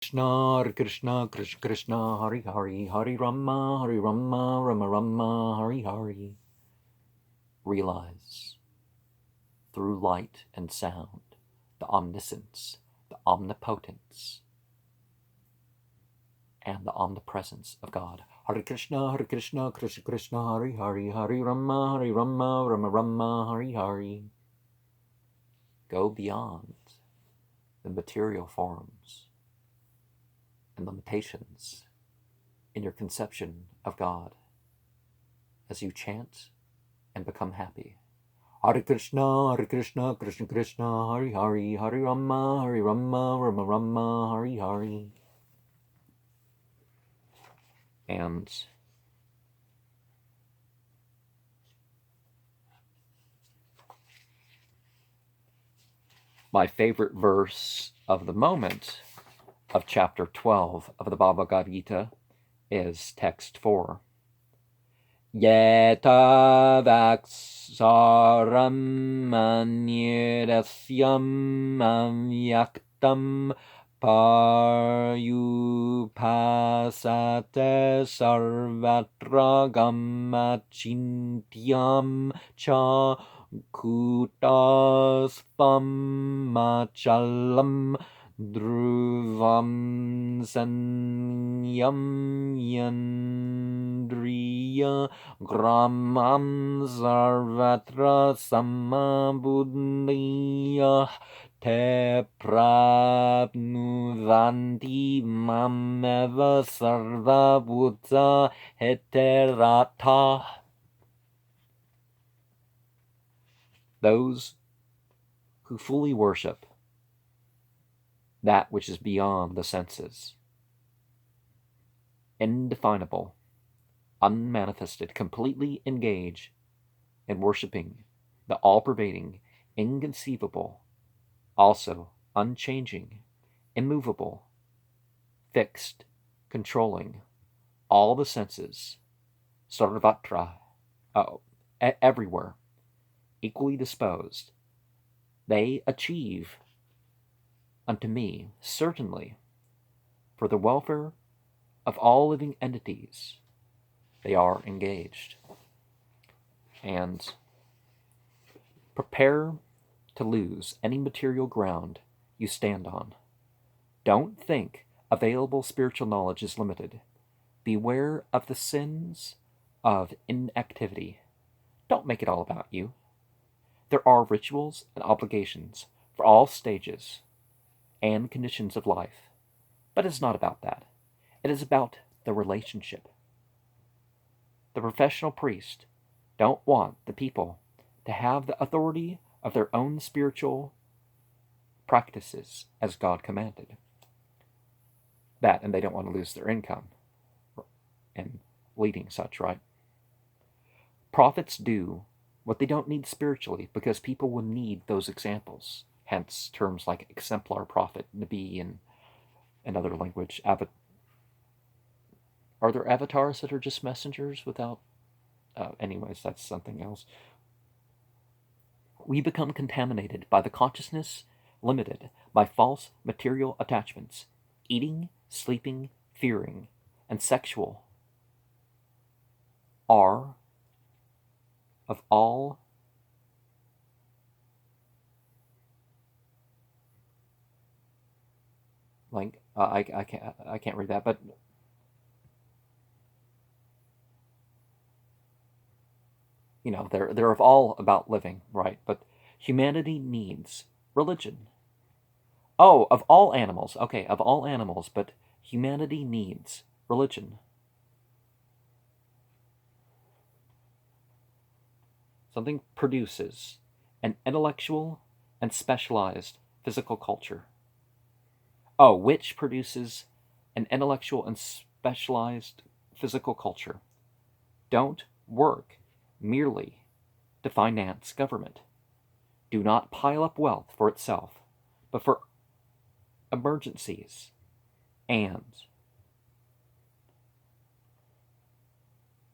Hare Krishna, Krishna Krishna, Hare Hare, Hare Rama, Rama Rama, Hare Hare. Realize through light and sound the omniscience, the omnipotence, and the omnipresence of God. Hare Krishna, Krishna Krishna, Hare Hare, Hare Rama, Rama, Hare Hare. Go beyond the material forms and limitations in your conception of God as you chant and become happy. Hare Krishna, Krishna Krishna, Hare Hare, Hare Rama, Rama, Hare Hare. And my favorite verse of the moment of chapter 12 of the Bhagavad Gita is text 4. Yeta vaksaram anyirasyam amyaktam paryupasate sarvatra gammachintyam cha kutasvam machalam Dhruvam sanyam yandriya gramam sarvatra samabudniya te prabnuvanti mameva sarva bhuta heterata. Those who fully worship that which is beyond the senses, indefinable, unmanifested, completely engage in worshiping the all-pervading, inconceivable, also unchanging, immovable, fixed, controlling all the senses, sarvatra, everywhere, equally disposed, they achieve unto me, certainly, for the welfare of all living entities, they are engaged. And prepare to lose any material ground you stand on. Don't think available spiritual knowledge is limited. Beware of the sins of inactivity. Don't make it all about you. There are rituals and obligations for all stages and conditions of life. But it's not about that. It is about the relationship. The professional priest don't want the people to have the authority of their own spiritual practices as God commanded. That, and they don't want to lose their income and leading such, right? Prophets do what they don't need spiritually because people will need those examples. Hence terms like exemplar prophet, Nabi, and another language. Are there avatars that are just messengers without... anyways, that's something else. We become contaminated by the consciousness limited by false material attachments. Eating, sleeping, fearing, and sexual are of all I can't read that, but you know, they're of all about living, right? But humanity needs religion. Oh, of all animals. Okay, of all animals, but humanity needs religion. Something produces an intellectual and specialized physical culture. Oh, which produces an intellectual and specialized physical culture. Don't work merely to finance government. Do not pile up wealth for itself, but for emergencies. And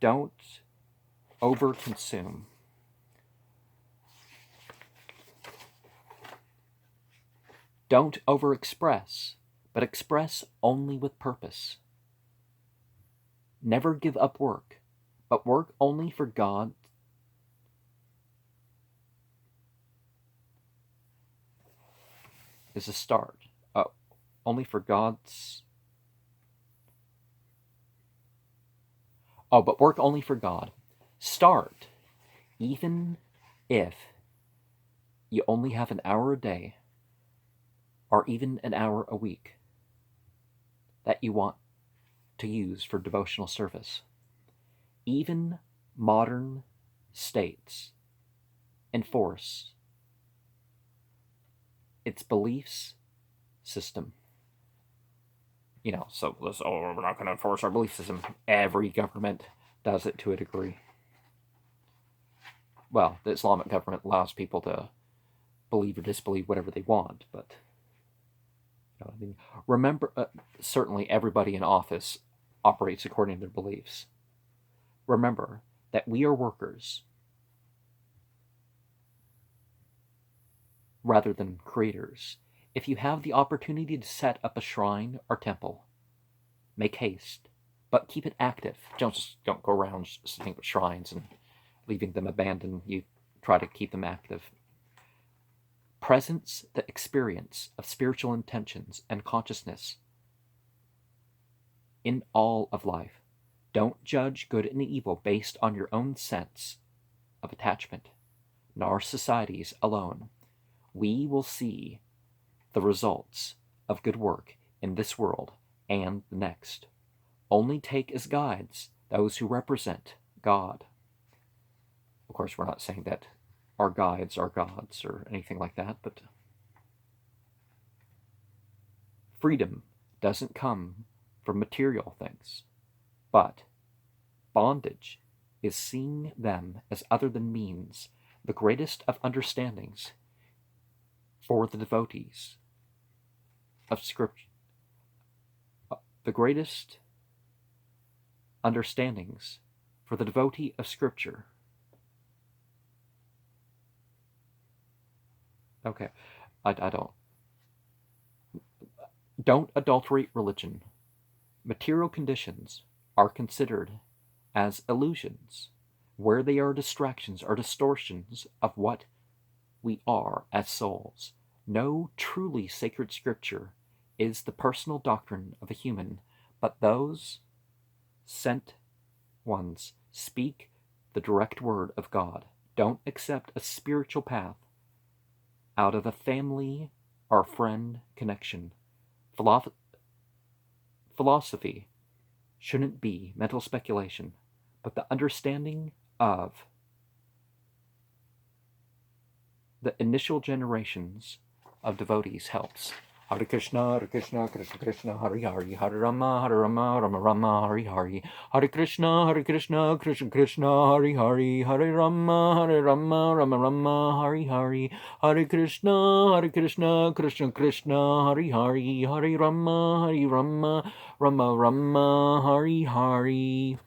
don't overconsume. Don't overexpress, but express only with purpose. Never give up work, but work only for God. Is a start. Only for God's. But work only for God. Start, even if you only have an hour a day, or even an hour a week that you want to use for devotional service. Even modern states enforce its beliefs system. So we're not going to enforce our belief system. Every government does it to a degree. Well, the Islamic government allows people to believe or disbelieve whatever they want, but remember, certainly everybody in office operates according to their beliefs. Remember that we are workers rather than creators. If you have the opportunity to set up a shrine or temple, make haste, but keep it active. Don't go around sitting with shrines and leaving them abandoned. You try to keep them active. Presence the experience of spiritual intentions and consciousness in all of life. Don't judge good and evil based on your own sense of attachment, nor society's alone. We will see the results of good work in this world and the next. Only take as guides those who represent God. Of course, we're not saying that our guides are gods or anything like that, but freedom doesn't come from material things, but bondage is seeing them as other than means. The greatest of understandings for the devotees of Scripture, the greatest understandings for the devotee of Scripture. Okay, I don't adulterate religion. Material conditions are considered as illusions, where they are distractions or distortions of what we are as souls. No truly sacred scripture is the personal doctrine of a human, but those sent ones speak the direct word of God. Don't accept a spiritual path out of a family or friend connection. Philosophy shouldn't be mental speculation, but the understanding of the initial generations of devotees helps. Hare Krishna, Krishna Krishna, Hare Hare, Hare Rama, Rama Rama, Hare Hare, Hare Krishna, Krishna Krishna, Hare Hare, Hare Rama, Rama Rama, Hare Hare, Hare Krishna, Krishna Krishna, Hare Hare, Hare Rama, Rama Rama, Hare Hare.